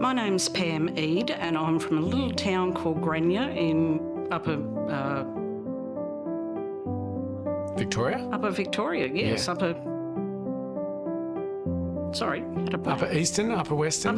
My name's Pam Eade and I'm from a little town called Grania in Upper Victoria? Upper Victoria, yes. Yeah. Upper Eastern, Upper Western?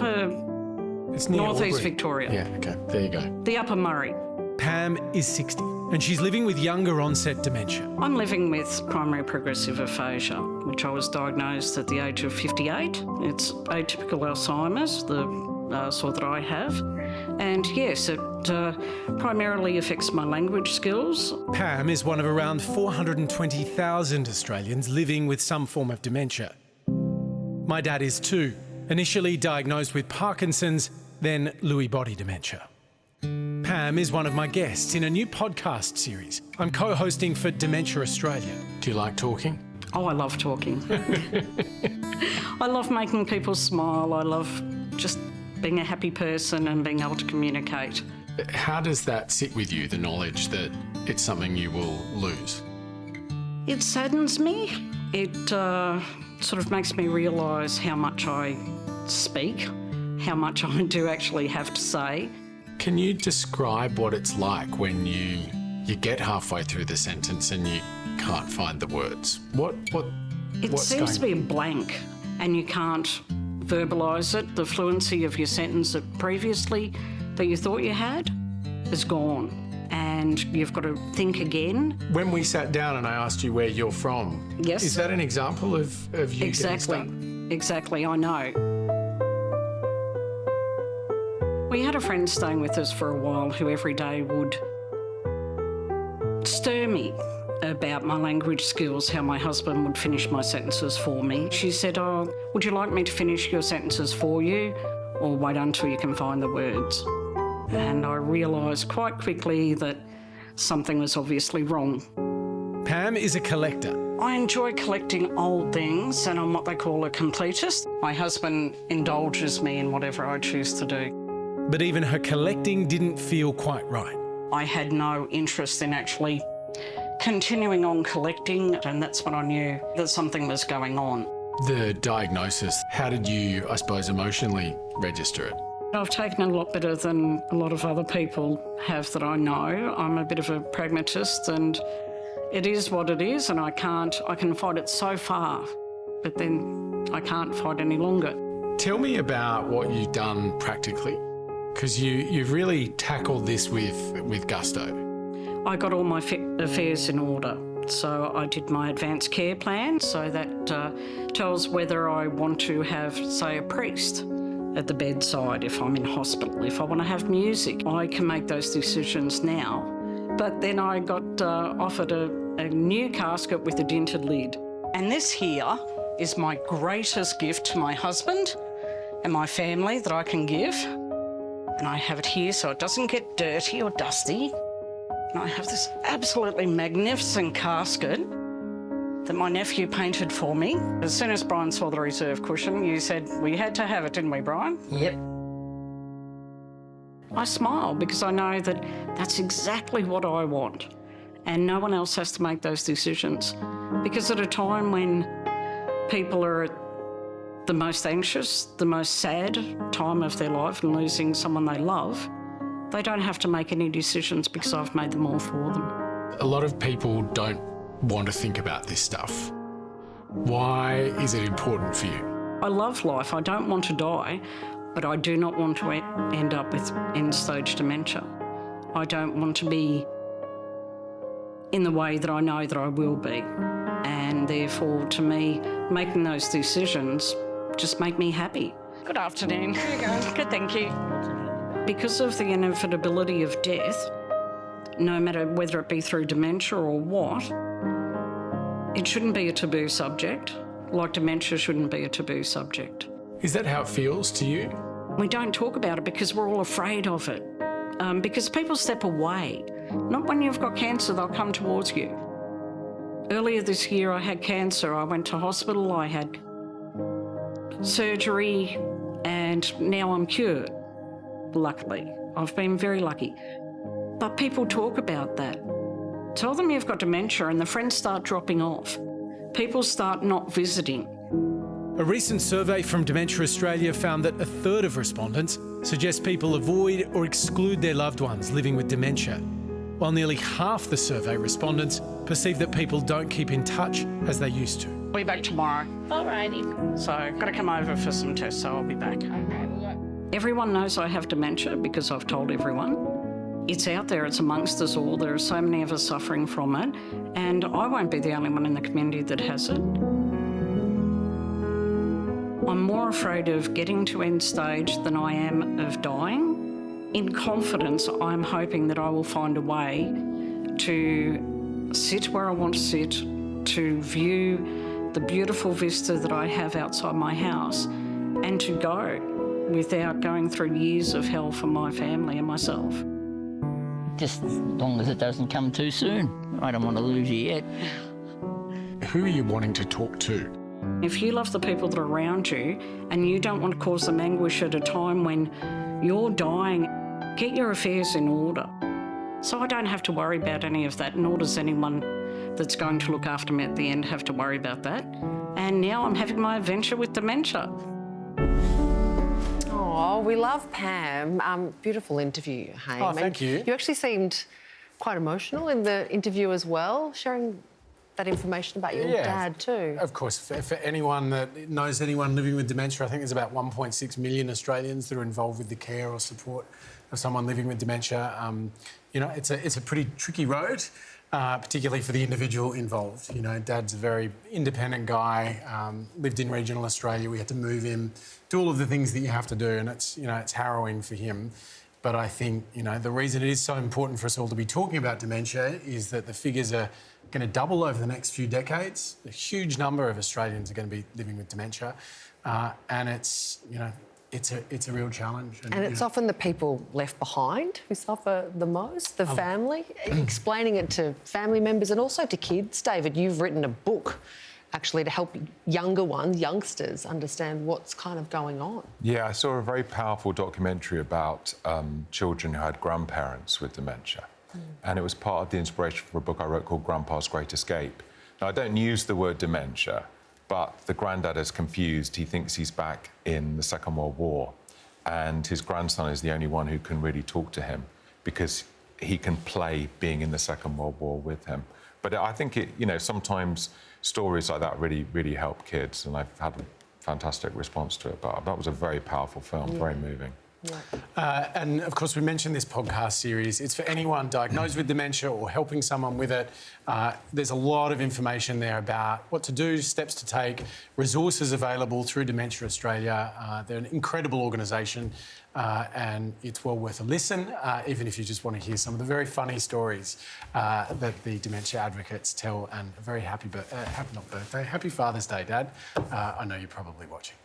It's near Northeast Albury. Victoria. Yeah, okay. There you go. The Upper Murray. Pam is 60 and she's living with younger onset dementia. I'm living with primary progressive aphasia, which I was diagnosed at the age of 58. It's atypical Alzheimer's, the sort that I have. And yes, it primarily affects my language skills. Pam is one of around 420,000 Australians living with some form of dementia. My dad is too, initially diagnosed with Parkinson's, then Lewy body dementia. Pam is one of my guests in a new podcast series I'm co-hosting for Dementia Australia. Do you like talking? Oh, I love talking. I love making people smile. I love just being a happy person and being able to communicate. How does that sit with you, the knowledge that it's something you will lose? It saddens me. It sort of makes me realise how much I speak, how much I do actually have to say. Can you describe what it's like when you get halfway through the sentence and you can't find the words? It seems to be a blank and you can't verbalise it. The fluency of your sentence that previously that you thought you had is gone and you've got to think again. When we sat down and I asked you where you're from, yes, is that an example of you getting stuck? Exactly, I know. We had a friend staying with us for a while who every day would stir me about my language skills, how my husband would finish my sentences for me. She said, "Oh, would you like me to finish your sentences for you or wait until you can find the words?" And I realised quite quickly that something was obviously wrong. Pam is a collector. I enjoy collecting old things and I'm what they call a completist. My husband indulges me in whatever I choose to do. But even her collecting didn't feel quite right. I had no interest in actually continuing on collecting, and that's when I knew that something was going on. The diagnosis, how did you, I suppose, emotionally register it? I've taken it a lot better than a lot of other people have that I know. I'm a bit of a pragmatist and it is what it is, and I can fight it so far, but then I can't fight any longer. Tell me about what you've done practically, because you've really tackled this with gusto. I got all my affairs in order. So I did my advanced care plan, so that tells whether I want to have, say, a priest at the bedside if I'm in hospital. If I want to have music, I can make those decisions now. But then I got offered a new casket with a dinted lid. And this here is my greatest gift to my husband and my family that I can give. And I have it here so it doesn't get dirty or dusty. And I have this absolutely magnificent casket that my nephew painted for me. As soon as Brian saw the reserve cushion, you said we had to have it, didn't we, Brian? Yep. I smile because I know that that's exactly what I want. And no one else has to make those decisions. Because at a time when people are at the most anxious, the most sad time of their life and losing someone they love, they don't have to make any decisions because I've made them all for them. A lot of people don't want to think about this stuff. Why is it important for you? I love life. I don't want to die, but I do not want to end up with end-stage dementia. I don't want to be in the way that I know that I will be. And therefore, to me, making those decisions just make me happy. Good afternoon. There you go. Good, thank you. Because of the inevitability of death, no matter whether it be through dementia or what, it shouldn't be a taboo subject, like dementia shouldn't be a taboo subject. Is that how it feels to you? We don't talk about it because we're all afraid of it. Because people step away. Not when you've got cancer, they'll come towards you. Earlier this year, I had cancer. I went to hospital, I had surgery, and now I'm cured. Luckily. I've been very lucky. But people talk about that. Tell them you've got dementia and the friends start dropping off. People start not visiting. A recent survey from Dementia Australia found that a third of respondents suggest people avoid or exclude their loved ones living with dementia, while nearly half the survey respondents perceive that people don't keep in touch as they used to. I'll be back tomorrow. Alrighty. So I've got to come over for some tests, so I'll be back. Okay. Everyone knows I have dementia because I've told everyone. It's out there, it's amongst us all. There are so many of us suffering from it, and I won't be the only one in the community that has it. I'm more afraid of getting to end stage than I am of dying. In confidence, I'm hoping that I will find a way to sit where I want to sit, to view the beautiful vista that I have outside my house, and to go without going through years of hell for my family and myself. Just as long as it doesn't come too soon. I don't want to lose you yet. Who are you wanting to talk to? If you love the people that are around you and you don't want to cause them anguish at a time when you're dying, get your affairs in order. So I don't have to worry about any of that, nor does anyone that's going to look after me at the end have to worry about that. And now I'm having my adventure with dementia. Oh, we love Pam. Beautiful interview, Haim. Oh, thank you. You actually seemed quite emotional in the interview as well, sharing that information about your dad too. Of course, for anyone that knows anyone living with dementia, I think there's about 1.6 million Australians that are involved with the care or support of someone living with dementia. You know, it's a pretty tricky road, particularly for the individual involved. You know, Dad's a very independent guy, lived in regional Australia. We had to move him, do all of the things that you have to do, and it's harrowing for him. But I think, the reason it is so important for us all to be talking about dementia is that the figures are going to double over the next few decades. A huge number of Australians are going to be living with dementia, and it's a real challenge. And it's often the people left behind who suffer the most, the family. Explaining it to family members and also to kids. David, you've written a book actually to help youngsters understand what's kind of going on. Yeah, I saw a very powerful documentary about children who had grandparents with dementia. And it was part of the inspiration for a book I wrote called Grandpa's Great Escape. Now, I don't use the word dementia, but the granddad is confused. He thinks he's back in the Second World War, and his grandson is the only one who can really talk to him because he can play being in the Second World War with him. But I think sometimes stories like that really, really help kids, and I've had a fantastic response to it. But that was a very powerful film, very moving. Yeah. And of course, we mentioned this podcast series. It's for anyone diagnosed with dementia or helping someone with it. There's a lot of information there about what to do, steps to take, resources available through Dementia Australia. They're an incredible organisation, and it's well worth a listen, even if you just want to hear some of the very funny stories that the dementia advocates tell. And a very happy Father's Day, Dad. I know you're probably watching.